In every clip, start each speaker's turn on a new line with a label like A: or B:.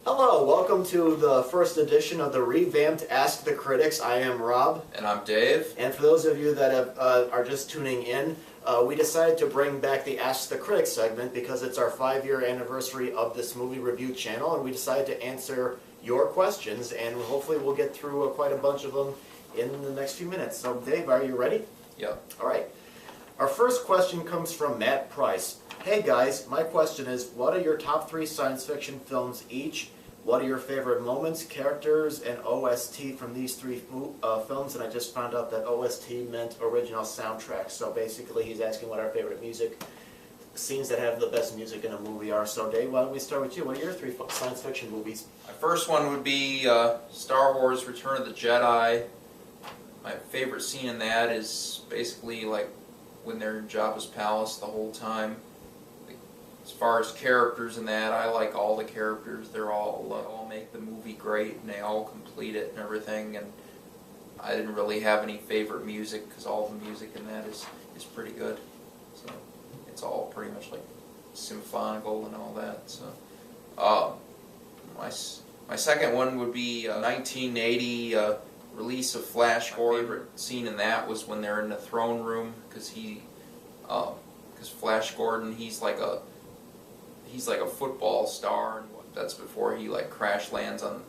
A: Hello, welcome to the first edition of the revamped Ask the Critics. I am Rob.
B: And I'm Dave.
A: And for those of you that are just tuning in, we decided to bring back the Ask the Critics segment because it's our 5-year anniversary of this movie review channel, and we decided to answer your questions, and hopefully we'll get through quite a bunch of them in the next few minutes. So Dave, are you ready?
B: Yep.
A: All right. Our first question comes from Matt Price. Hey guys, my question is, what are your top 3 science fiction films each? What are your favorite moments, characters, and OST from these 3 films? And I just found out that OST meant original soundtrack. So basically he's asking what our favorite music scenes that have the best music in a movie are. So Dave, why don't we start with you? What are your 3 science fiction movies?
B: My first one would be Star Wars Return of the Jedi. My favorite scene in that is basically like when they're in Jabba's palace the whole time. As far as characters in that, I like all the characters. They're all make the movie great, and they all complete it and everything. And I didn't really have any favorite music because all the music in that is pretty good. So it's all pretty much like symphonical and all that. So my second one would be 1980 release of Flash Gordon. My favorite scene in that was when they're in the throne room because Flash Gordon, he's like a football star, and that's before he like crash lands on,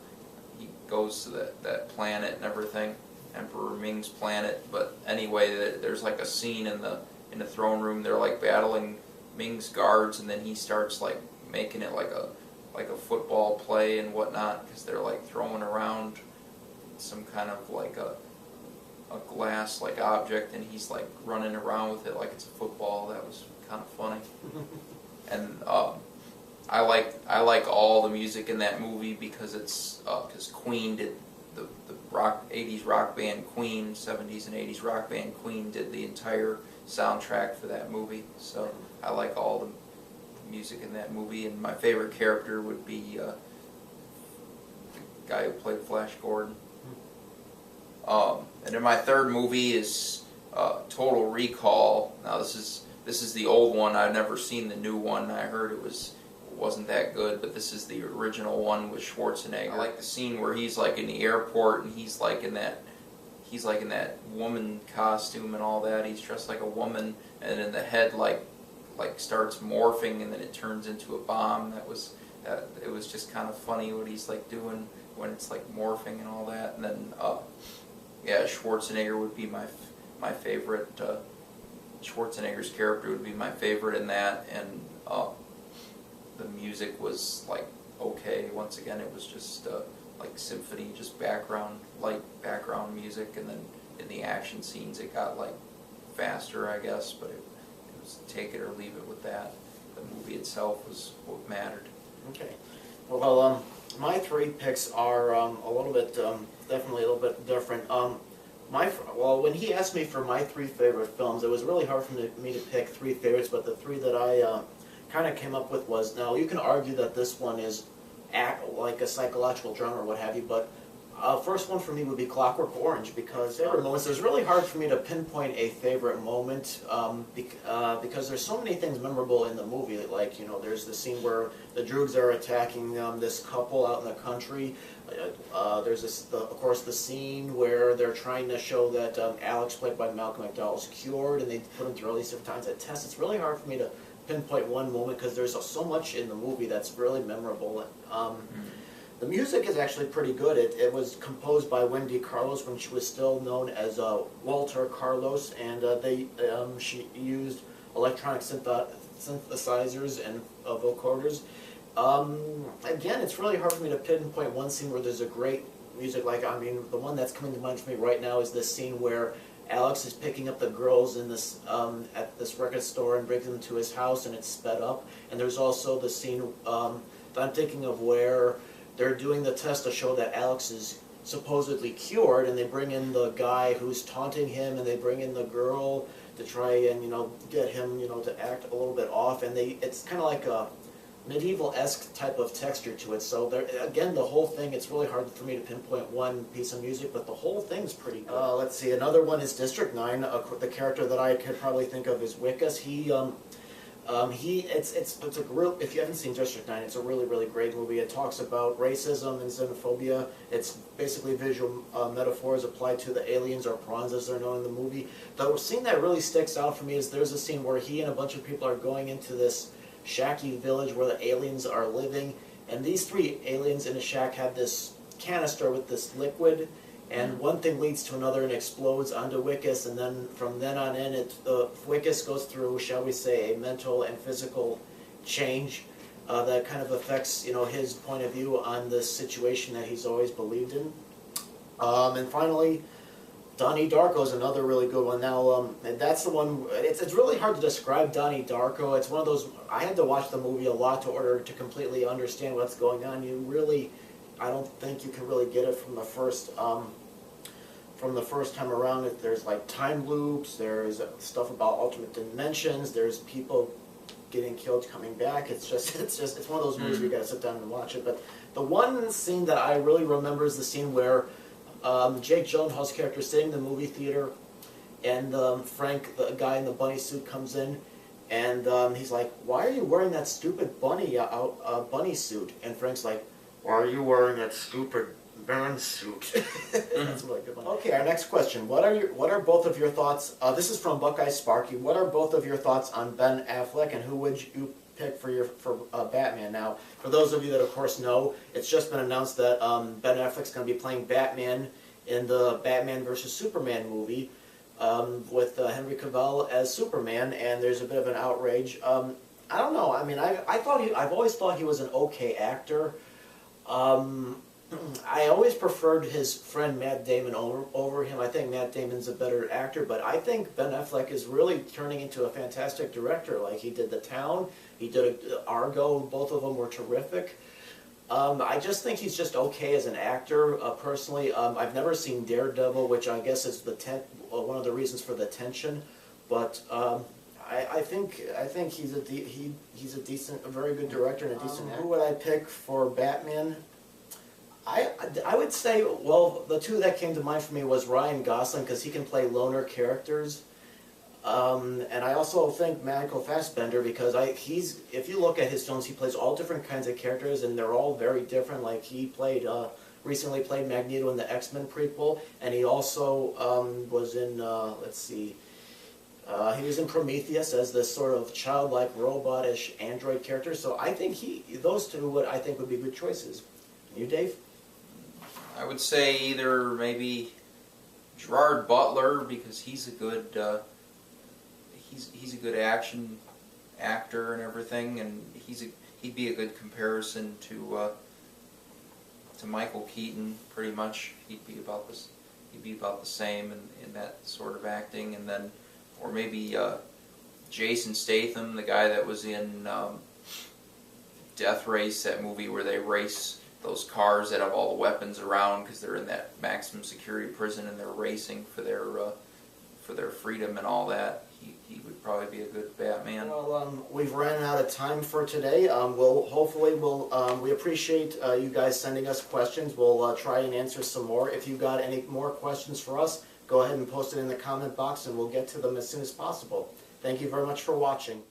B: he goes to that planet and everything, Emperor Ming's planet. But anyway, there's like a scene in the throne room. They're like battling Ming's guards, and then he starts like making it like a football play and whatnot because they're like throwing around some kind of like a glass like object, and he's like running around with it like it's a football. That was kind of funny. And I like all the music in that movie because it's because Queen did the 80s rock band Queen, 70s and 80s rock band Queen did the entire soundtrack for that movie. So I like all the music in that movie, and my favorite character would be the guy who played Flash Gordon. And then my third movie is Total Recall. Now this is the old one. I've never seen the new one. I heard it wasn't that good, but this is the original one with Schwarzenegger. I like the scene where he's like in the airport and he's like in that woman costume and all that. He's dressed like a woman, and then the head like starts morphing, and then it turns into a bomb. It was just kind of funny what he's like doing when it's like morphing and all that. And then yeah, Schwarzenegger would be my favorite. Schwarzenegger's character would be my favorite in that, and the music was like okay. Once again, it was just like symphony, just light background music, and then in the action scenes it got like faster, I guess, but it was take it or leave it with that. The movie itself was what mattered.
A: Okay. Well, my 3 picks are a little bit, definitely a little bit different. Well, when he asked me for my 3 favorite films, it was really hard for me to pick 3 favorites, but the 3 that I kind of came up with was, now you can argue that this one is like a psychological drama or what have you, but first one for me would be Clockwork Orange, because favorite moments, it's really hard for me to pinpoint a favorite moment because there's so many things memorable in the movie. Like, you know, there's the scene where the Droogs are attacking this couple out in the country. There's of course, the scene where they're trying to show that Alex, played by Malcolm McDowell, is cured, and they put him through all these different times of tests. It's really hard for me to pinpoint one moment because there's so much in the movie that's really memorable. The music is actually pretty good. It was composed by Wendy Carlos when she was still known as Walter Carlos, and she used electronic synthesizers and vocoders. Again, it's really hard for me to pinpoint one scene where there's a great music. Like, I mean, the one that's coming to mind for me right now is this scene where Alex is picking up the girls in this at this record store and brings them to his house, and it's sped up. And there's also the scene that I'm thinking of where they're doing the test to show that Alex is supposedly cured, and they bring in the guy who's taunting him, and they bring in the girl to try and, you know, get him, you know, to act a little bit off. And it's kind of like a medieval-esque type of texture to it. So there, again, the whole thing, it's really hard for me to pinpoint one piece of music, but the whole thing's pretty good. Let's see, another one is District 9. The character that I could probably think of is Wickus. He It's a real. If you haven't seen District 9, it's a really great movie. It talks about racism and xenophobia. It's basically visual metaphors applied to the aliens or prawns as they're known in the movie. The scene that really sticks out for me is there's a scene where he and a bunch of people are going into this shacky village where the aliens are living, and these three aliens in a shack have this canister with this liquid. And one thing leads to another and explodes onto Wickus, and then from then on in, the Wickus goes through, shall we say, a mental and physical change that kind of affects, his point of view on the situation that he's always believed in. And finally, Donnie Darko is another really good one. Now, and that's the one. It's really hard to describe Donnie Darko. It's one of those. I had to watch the movie a lot to order to completely understand what's going on. I don't think you can really get it from the first time around. There's like time loops, there's stuff about alternate dimensions, there's people getting killed coming back. It's one of those movies where you gotta sit down and watch it. But the one scene that I really remember is the scene where Jake Gyllenhaal's character is sitting in the movie theater, and Frank, the guy in the bunny suit, comes in, and he's like, "Why are you wearing that stupid bunny suit?" And Frank's like, "Why are you wearing that stupid man suit?" That's really good one. Okay, our next question. What are both of your thoughts? This is from Buckeye Sparky. What are both of your thoughts on Ben Affleck, and who would you pick for Batman? Now, for those of you that of course know, it's just been announced that Ben Affleck's going to be playing Batman in the Batman vs Superman movie with Henry Cavill as Superman, and there's a bit of an outrage. I don't know. I mean, I've always thought he was an okay actor. I always preferred his friend Matt Damon over him. I think Matt Damon's a better actor, but I think Ben Affleck is really turning into a fantastic director. Like, he did The Town, he did Argo, both of them were terrific. I just think he's just okay as an actor, personally. I've never seen Daredevil, which I guess is one of the reasons for the tension, but I think he's a very good director and a decent actor. Who would I pick for Batman? I would say, well, the two that came to mind for me was Ryan Gosling, because he can play loner characters, and I also think Michael Fassbender, because if you look at his films, he plays all different kinds of characters, and they're all very different. Like, he recently played Magneto in the X-Men prequel, and he also was in he was in Prometheus as this sort of childlike, robotish android character. So I think those two would be good choices. You, Dave?
B: I would say either maybe Gerard Butler, because he's a good he's a good action actor and everything, and he'd be a good comparison to Michael Keaton. Pretty much, he'd be about the same in that sort of acting, and then or maybe Jason Statham, the guy that was in Death Race, that movie where they race those cars that have all the weapons around because they're in that maximum security prison and they're racing for their freedom and all that. He would probably be a good Batman. Well,
A: we've ran out of time for today. We appreciate you guys sending us questions. We'll try and answer some more. If you got any more questions for us, go ahead and post it in the comment box, and we'll get to them as soon as possible. Thank you very much for watching.